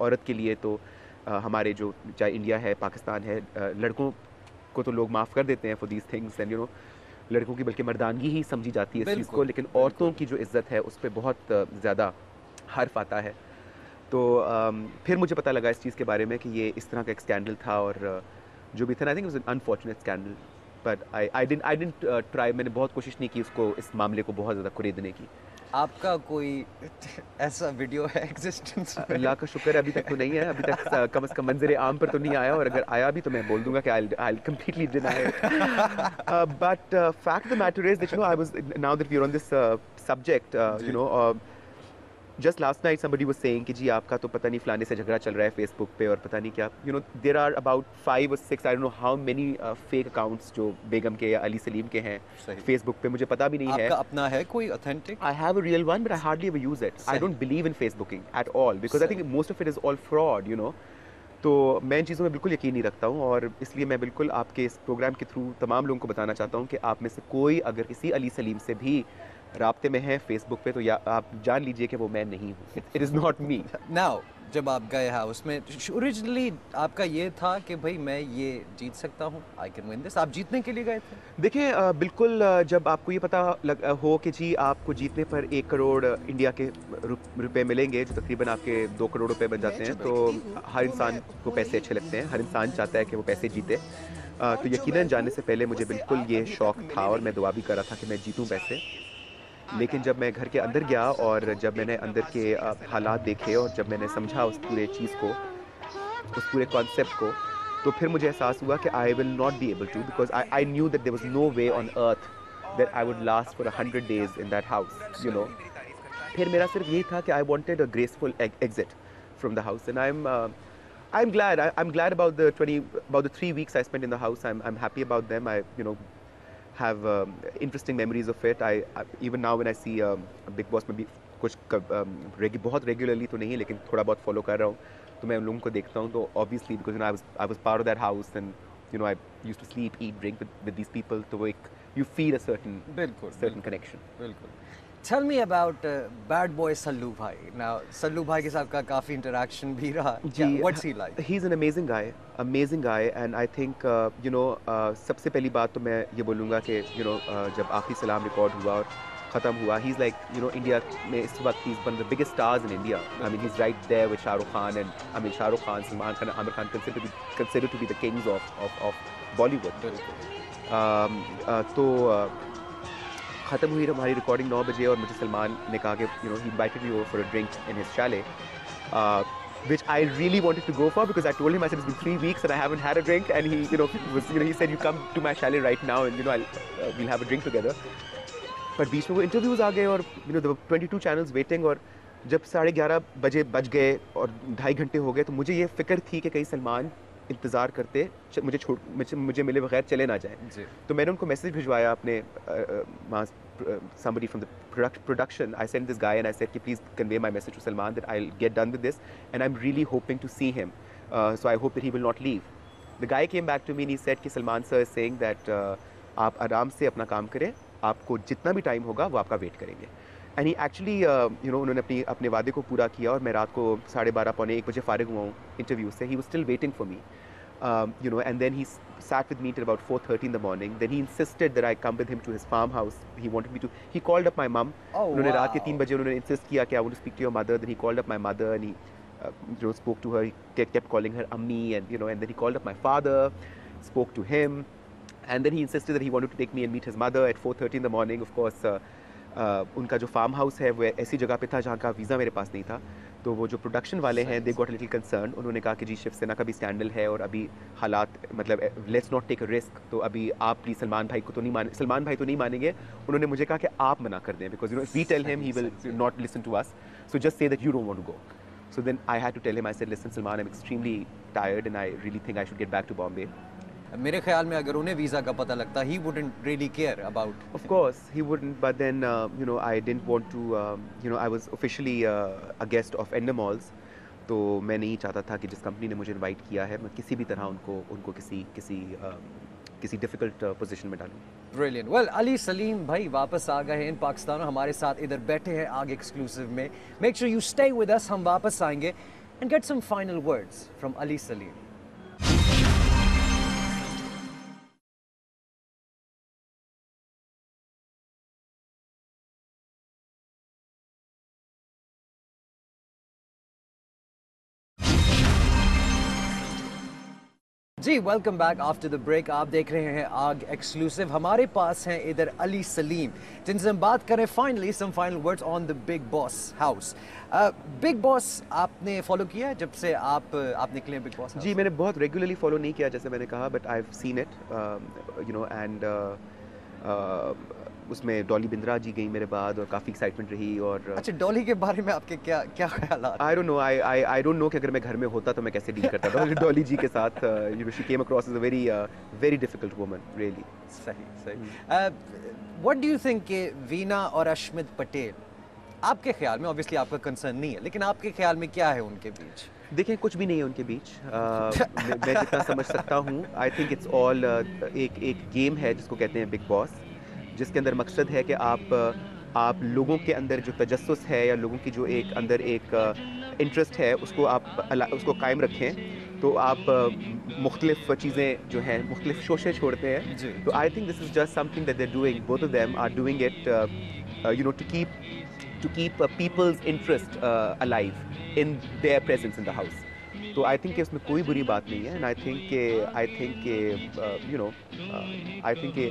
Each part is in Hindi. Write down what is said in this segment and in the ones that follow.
औरत के लिए तो हमारे जो चाहे इंडिया है, पाकिस्तान है, लड़कों को तो लोग माफ़ कर देते हैं फॉर दीज थिंग्स एंड लड़कों की बल्कि मर्दानगी ही समझी जाती है इस चीज़ को, बिल्कुल, लेकिन औरतों बिल्कुल। की जो इज़्ज़त है उस पे बहुत ज़्यादा हर्फ़ आता है। तो फिर मुझे पता लगा इस चीज़ के बारे में कि ये इस तरह का एक स्कैंडल था और जो भी था, आई think it was an unfortunate scandal, but I didn't try, मैंने बहुत कोशिश नहीं की उसको, इस मामले को बहुत ज़्यादा कुरेदने की। आपका कोई ऐसा वीडियो है एग्ज़िस्टेंस में? अल्लाह का शुक्र है अभी तक तो नहीं है, अभी तक कम से कम मंज़र आम पर तो नहीं आया, और अगर आया भी तो मैं बोल दूँगा कि I will completely deny it. But fact of the matter is that I was, now that we are on this subject, जी। Just last night somebody was saying कि जी आपका तो पता नहीं फलाने से झगड़ा चल रहा है फेसबुक पे और पता नहीं क्या, देयर आर अबाउट 5 और 6, आई don't know how many fake accounts जो बेगम के या अली सलीम के हैं सही। फेसबुक पे, मुझे पता भी नहीं है। आपका अपना है कोई authentic? I have a real one, but I hardly ever use it. I सही, don't believe in Facebooking at all because I सही। think most of it is all fraud. तो मैं इन चीज़ों में बिल्कुल यकीन नहीं रखता हूँ, और इसलिए मैं बिल्कुल आपके इस प्रोग्राम के थ्रू तमाम लोगों को बताना चाहता हूँ कि आप में से कोई अगर किसी अली सलीम से भी राब्ते में है फेसबुक पे, तो या आप जान लीजिए कि वो मैं नहीं हूँ। It is not me. Now जब आप गए हाउस में ओरिजिनली आपका ये था कि भाई मैं ये जीत सकता हूँ, आई कैन विन दिस, आप जीतने के लिए गए थे? देखिए बिल्कुल जब आपको ये पता हो कि जी आपको जीतने पर 1 करोड़ इंडिया के रुपए मिलेंगे, जो तकरीबन आपके 2 करोड़ रुपए बन जाते हैं, तो हर इंसान को पैसे अच्छे लगते हैं, हर इंसान चाहता है कि वो पैसे जीते। तो यकीनन जाने से पहले मुझे बिल्कुल ये शौक था और मैं दुआ भी कर रहा था कि मैं जीतूँ पैसे। लेकिन जब मैं घर के अंदर गया और जब मैंने अंदर के हालात देखे और जब मैंने समझा उस पूरे चीज़ को, उस पूरे कॉन्सेप्ट को, तो फिर मुझे एहसास हुआ कि I will not be able to, because I knew that there was no way on earth that I would last for 100 days in that house. फिर मेरा सिर्फ यही था कि I wanted a graceful exit from the house, and I'm glad about the 3 weeks I spent in the house. I'm happy about them. I have interesting memories of it. Even now when I see Big Boss में भी कुछ बहुत रेगुलरली तो नहीं, लेकिन थोड़ा बहुत फॉलो कर रहा हूँ, तो मैं उन लोगों को देखता हूँ, तो obviously because I was part of that house, and I used to sleep, eat, drink with these people, तो वो एक you feel a certain बिल्कुल, connection. बिल्कुल। Tell me about bad boy Sallu भाई। Now सल्लू भाई के साथ का काफ़ी इंटरेक्शन भी रहा। क्या जी, what's he like? he's an amazing guy, and I think सबसे पहली बात तो मैं ये बोलूँगा कि जब आखिरी सलाम रिकॉर्ड हुआ और ख़त्म हुआ, he's like इंडिया में इस वक्त he's one of the biggest stars in India. I mean he's right there with Shah Rukh Khan, and I mean Shah Rukh Khan, Salman Khan, Amir Khan considered to be the kings of Bollywood. बिल्कुल। तो ख़त्म हुई हमारी रिकॉर्डिंग 9 बजे और मुझे सलमान ने कहा कि he invited me over for a drink in his chalet, which I really wanted to go for because I told him, I said it's been 3 weeks and I haven't had a drink, and he said you come to my chalet right now and we'll have a drink together. पर बीच में वो इंटरव्यूज़ आ गए और there were 22 channels waiting, और जब 11:30 बजे बज गए और 2.5 घंटे हो गए, तो मुझे ये फ़िक्र थी कि कहीं सलमान इंतज़ार करते मुझे मिले बगैर चले ना जाएँ। जी। तो मैंने उनको मैसेज भिजवाया अपने वहाँ somebody from the production. I sent this guy and I said, please convey my message to Salman that I'll get done with this and I'm really hoping to see him. So I hope that he will not leave. The guy came back to me and he said कि Salman sir is saying that आप आराम से अपना काम करें, आपको जितना भी टाइम होगा वो आपका वेट करेंगे। एंड ही एक्चुअली उन्होंने अपने वादे को पूरा किया और मैं रात को 12:30 पौने 1 बजे फारिग हुआ हूँ इंटरव्यू से। He was still waiting for me, and then he sat with me till about 4:30 in the morning. Then he insisted that I come with him to his farmhouse. He called up my mum. Oh, उन्होंने रात के wow. 3 बजे उन्होंने insist किया कि I want to speak to your mother. Then he called up my mother and he spoke to her. He kept calling her Ammi, and and then he called up my father, spoke to him. And then he insisted that he wanted to take me and meet his mother at 4:30 in the morning. Of course, उनका जो फार्म हाउस है वो ऐसी जगह पे था जहाँ का वीज़ा मेरे पास नहीं था, तो वो जो प्रोडक्शन वाले हैं दे गॉट लिटिल कंसर्न। उन्होंने कहा कि जी शिवसेना का भी स्कैंडल है और अभी हालात मतलब let's not take a risk, तो अभी आप प्लीज़ सलमान भाई तो नहीं मानेंगे। उन्होंने मुझे कहा कि आप मना कर दें because if we tell him he will not listen to us, so just say that you don't want to go. So then I had to tell him, I said, listen Salman, I'm extremely tired and I really think I should get back to Bombay. मेरे ख्याल में अगर उन्हें वीज़ा का पता लगता, he wouldn't really care about. Of course, he wouldn't, but then, I didn't want to, I was officially a guest of Endermalls, तो मैं नहीं चाहता था कि जिस कंपनी ने मुझे इनवाइट किया है मैं किसी भी तरह उनको किसी डिफ़िकल्ट पोजीशन में डालूं। Brilliant. Well, अली सलीम भाई वापस आ गए हैं इन पाकिस्तान, हमारे साथ इधर बैठे हैं आगे एक्सक्लूसिव में। Make sure you stay with us, हम वापस आएंगे। and get some final words from Ali Salim. जी welcome back after the break. आप देख रहे हैं आग एक्सक्लूसिव। हमारे पास हैं इधर अली सलीम, जिनसे हम बात करें finally some final words on the Bigg Boss house. Bigg Boss आपने फॉलो किया है जब से आप निकले बिग बॉस? जी मैंने बहुत रेगुलरली फॉलो नहीं किया जैसे मैंने कहा, but I have seen it you no and उसमें डॉली बिंद्रा जी गई मेरे बाद और काफ़ी एक्साइटमेंट रही। और अच्छा, डॉली के बारे में आपके क्या क्या ख्यालात? I don't know, I don't know कि अगर मैं घर में होता तो मैं कैसे डील करता डॉली जी के साथ। You know she came across as a very difficult woman really. सही सही। व्हाट डू यू थिंक कि वीना और अश्मित पटेल, आपके ख्याल में, ऑब्वियसली आपका कंसर्न नहीं है, लेकिन आपके ख्याल में क्या है उनके बीच? देखिए कुछ भी नहीं है उनके बीच। मैं जितना समझ सकता हूँ आई थिंक इट्स ऑल एक गेम है जिसको कहते हैं बिग बॉस, जिसके अंदर मकसद है कि आप लोगों के अंदर जो तजस्सुस है या लोगों की जो एक अंदर एक इंटरेस्ट है उसको कायम रखें। तो आप मुख्तलिफ चीज़ें जो हैं मुख्तलिफ शोशे छोड़ते हैं। जी, तो I think this is just something that they are doing, both of them are doing it you know to keep people's interest alive in their presence in the house. तो आई थिंक कि उसमें कोई बुरी बात नहीं है। एंड आई थिंक के यू नो आई थिंक कि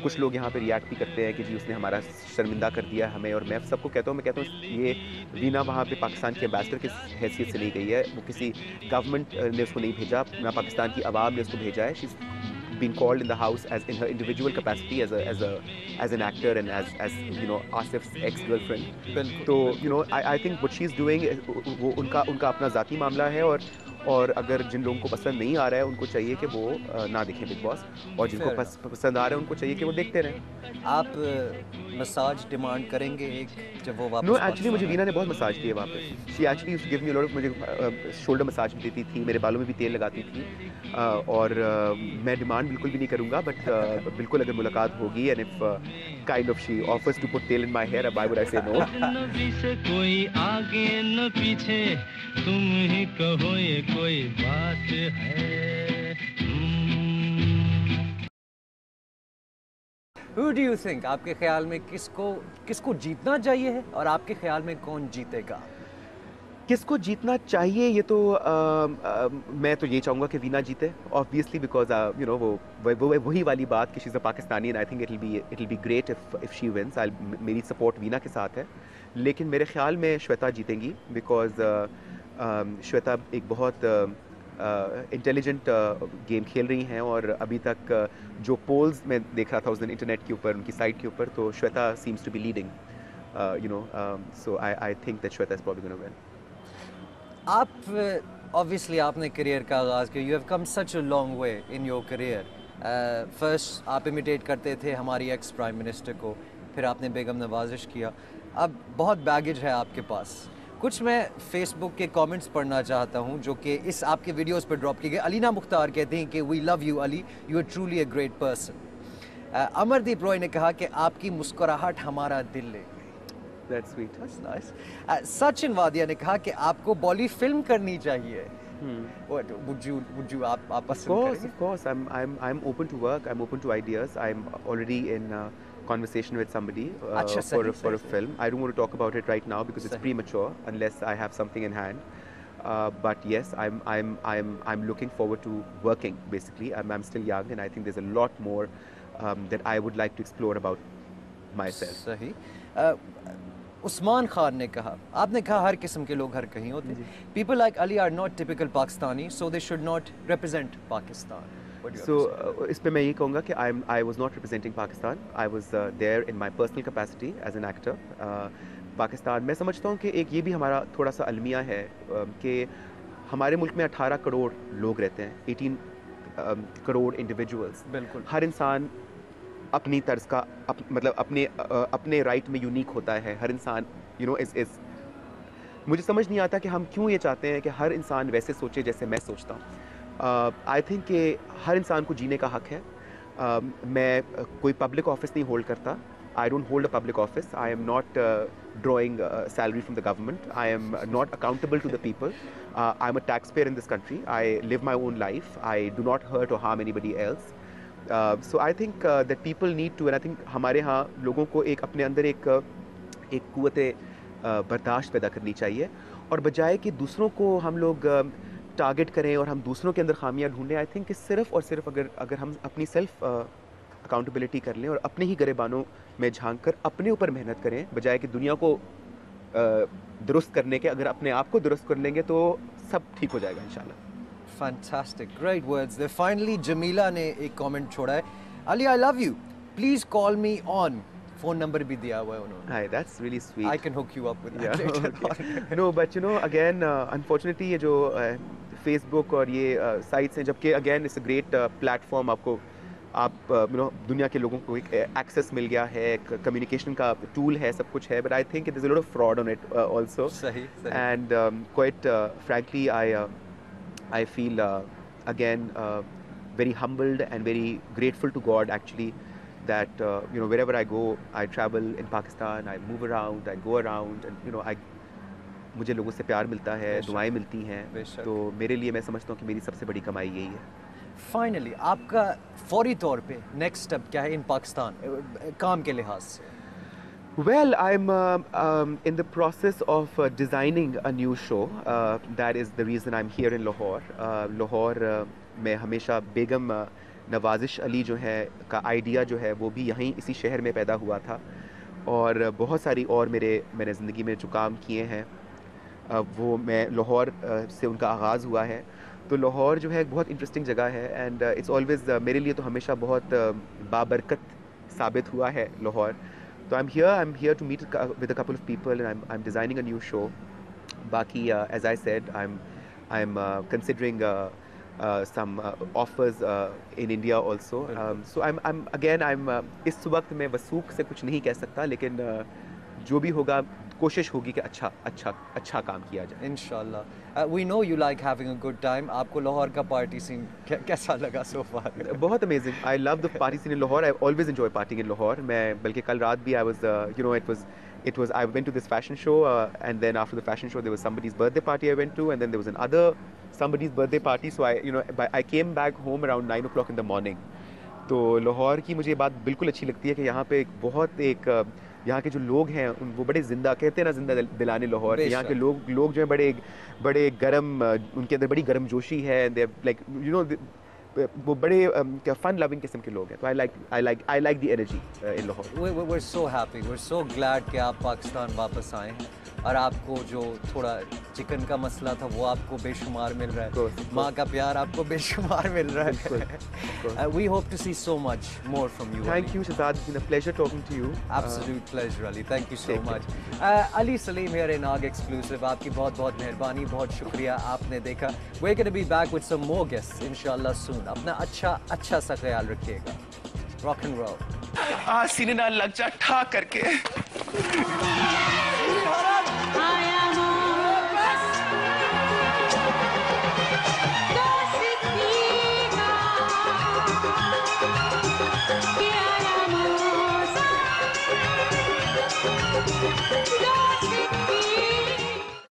कुछ लोग यहाँ पे रिएक्ट भी करते हैं कि जी उसने हमारा शर्मिंदा कर दिया हमें। और मैं सबको कहता हूँ ये वीना वहाँ पे पाकिस्तान के एम्बेसडर की हैसियत से नहीं गई है, वो किसी गवर्नमेंट ने उसको नहीं भेजा, ना पाकिस्तान की आवाम ने उसको भेजा है। She been called in the house as in her individual capacity as an actor and as you know Asif's ex-girlfriend. तो you know I think what she's doing वो उनका अपना ज़ाती मामला है। और अगर जिन लोगों को पसंद नहीं आ रहा है उनको चाहिए कि वो ना देखें बिग बॉस, और जिनको पसंद आ रहा है उनको चाहिए कि वो देखते रहें। आप मसाज डिमांड करेंगे एक जब वो वापस? नो एक्चुअली मुझे वीना ने बहुत मसाज किए वहाँ पे। She actually used to give me a lot of, मुझे शोल्डर मसाज भी देती थी, मेरे बालों में भी तेल लगाती थी। और मैं डिमांड बिल्कुल भी नहीं करूँगा, बट बिल्कुल अगर मुलाकात होगी and if kind of she offers to put tel in my hair, why would I say no? नबी से कोई आगे न पीछे, तुम ही कहो ये कोई बात है। Who do you think, आपके ख्याल में किसको जीतना चाहिए है और आपके ख्याल में कौन जीतेगा? किसको जीतना चाहिए ये तो मैं तो ये चाहूँगा कि वीना जीते ऑब्वियसली, बिकॉज यू नो वो वही वाली बात कि she is a Pakistani and I think it will be great if she wins. मेरी सपोर्ट वीना के साथ है, लेकिन मेरे ख्याल में श्वेता जीतेंगी बिकॉज श्वेता एक बहुत इंटेलिजेंट गेम खेल रही हैं। और अभी तक जो पोल्स मैं देख रहा था उस दिन इंटरनेट के ऊपर, उनकी साइट के ऊपर, तो Shweta seems to be leading you know. So I think that Shweta is probably gonna win. आप ऑब्वियसली आपने करियर का आगाज़ किया, you have come such a long way in your career. First आप इमिटेट करते थे हमारी एक्स प्राइम मिनिस्टर को, फिर आपने बेगम नवाजिश किया, अब बहुत बैगेज है आपके पास। कुछ मैं फेसबुक के कमेंट्स पढ़ना चाहता हूं जो कि इस आपके वीडियोस पर ड्रॉप किए गए। अलीना मुख्तार कहते हैं कि we love you Ali, you are truly a great person. Amardeep Roy ने कहा कि आपकी मुस्कुराहट हमारा दिल ले गई। That's sweet. That's nice. Sachin वादिया ने कहा कि आपको बॉली फिल्म करनी चाहिए। Would you आप पसंद करेंगे? Of course. I'm open to work. I'm open to ideas. I'm already in conversation with somebody अच्छा, for सही। a film. I don't want to talk about it right now because it's सही। premature unless I have something in hand. But yes, I'm looking forward to working. Basically, I'm still young, and I think there's a lot more that I would like to explore about myself. सही। उस्मान खान ने कहा, आपने कहा हर किस्म के लोग हर कहीं होते हैं। People like Ali are not typical Pakistani, so they should not represent Pakistan. What do you have to say? इस पे मैं ये कहूँगा कि I was not representing Pakistan. I was there in my personal capacity as an actor. Pakistan मैं समझता हूँ कि एक ये भी हमारा थोड़ा सा अलमिया है कि हमारे मुल्क में 18 करोड़ लोग रहते हैं, 18 करोड़ इंडिविजुअल्स। बिल्कुल। हर इंसान अपनी तर्ज का मतलब अपने राइट में यूनिक होता है। हर इंसान यू नो इज मुझे समझ नहीं आता कि हम क्यों ये चाहते हैं कि हर इंसान वैसे सोचे जैसे मैं सोचता हूँ। आई थिंक कि हर इंसान को जीने का हक है। मैं कोई पब्लिक ऑफिस नहीं होल्ड करता। I don't hold a public office. I am not drawing salary from the government. I am not accountable to the people. I'm a taxpayer in this country. I live my own life. I do not hurt or harm anybody else. So I think that people need to, and I think हमारे यहाँ लोगों को एक अपने अंदर एक कुव्वते बर्दाश्त पैदा करनी चाहिए, और बजाय कि दूसरों को हम लोग टारगेट करें और हम दूसरों के अंदर खामियां ढूंढें, आई थिंक कि सिर्फ और सिर्फ अगर हम अपनी सेल्फ अकाउंटेबिलिटी कर लें और अपने ही गिरेबानों में झांक कर अपने ऊपर मेहनत करें, बजाय कि दुनिया को दुरुस्त करने के, अगर अपने आप को दुरुस्त कर लेंगे तो सब ठीक हो जाएगा इंशाल्लाह। Fantastic, great words. Then finally, Jamila ने एक comment छोड़ा है, Ali, I love you. Please call me on. Phone number भी दिया हुआ है उन्होंने. Hi, that's really sweet. I can hook you up with that Yeah, later okay. on. No, but you know, again, unfortunately, ये जो Facebook और ये sites हैं, जबकि again, it's a great platform, आपको you know, दुनिया के लोगों को एक access मिल गया है, एक communication का tool है, सब कुछ है, but I think there's a lot of fraud on it also. सही. And quite frankly, I feel again very humbled and very grateful to God actually that you know, wherever I go, I travel in Pakistan, I move around, I go around, and you know, मुझे लोगों से प्यार मिलता है, दुआएं मिलती हैं, तो मेरे लिए मैं समझता हूँ कि मेरी सबसे बड़ी कमाई यही है। Finally, आपका फौरी तौर पे next step क्या है in पाकिस्तान काम के लिहाज से? Well, I'm in the process of designing a new show. That is the reason I'm here in Lahore. Lahore में हमेशा बेगम नवाजिश अली जो है का आइडिया जो है वो भी यहीं इसी शहर में पैदा हुआ था, और बहुत सारी और मैंने ज़िंदगी में जो काम किए हैं वो मैं लाहौर से उनका आगाज़ हुआ है। तो लाहौर जो है एक बहुत इंटरेस्टिंग जगह है, एंड इट्स ऑलवेज़ मेरे लिए तो हमेशा बहुत बाबरकत साबित हुआ है Lahore. So I'm here to meet with a couple of people, and I'm designing a new show. Baki, as I said, I'm considering some offers in India also. So I'm इस वक्त मैं वसूख से कुछ नहीं कह सकता, लेकिन जो भी होगा कोशिश होगी कि अच्छा काम किया जाए। इंशाल्लाह। We know you like having a good time. आपको लाहौर का पार्टी सीन कैसा लगा so far? बहुत amazing. I love the party scene in Lahore. I always enjoy partying in Lahore. मैं बल्कि कल रात भी I was you know, it was I went to this fashion show, and then after the fashion show there was somebody's birthday party I went to, and then there was another somebody's birthday party. So I came back home around 9 o'clock in the morning. तो लाहौर की मुझे बात बिल्कुल अच्छी लगती है कि यहाँ पे यहाँ के जो लोग हैं वो बड़े जिंदा, कहते हैं ना, जिंदा दिलाने लाहौर। यहाँ के लोग जो हैं बड़े गरम, उनके अंदर बड़ी गर्म जोशी है, दे लाइक यू नो वो बड़े फन लविंग किस्म के लोग हैं। तो I like the energy in Lahore. We're so happy, we're so glad कि आप पाकिस्तान वापस आए हैं, और आपको जो थोड़ा चिकन का मसला था वो आपको बेशुमार मिल रहा है, माँ का प्यार आपको बेशुमार मिल रहा है। We hope to see so much more from you. Thank you, Shahzad. It's been a pleasure talking to you. Absolute pleasure, Ali. Thank you so much. Ali Saleem here in Naag Exclusive. आपकी बहुत मेहरबानी, बहुत शुक्रिया आपने देखा। We're going to be back with some more guests, inshallah soon. अपना अच्छा सा ख्याल रखिएगा। Rock and roll. सीने ना लग जा ठा करके।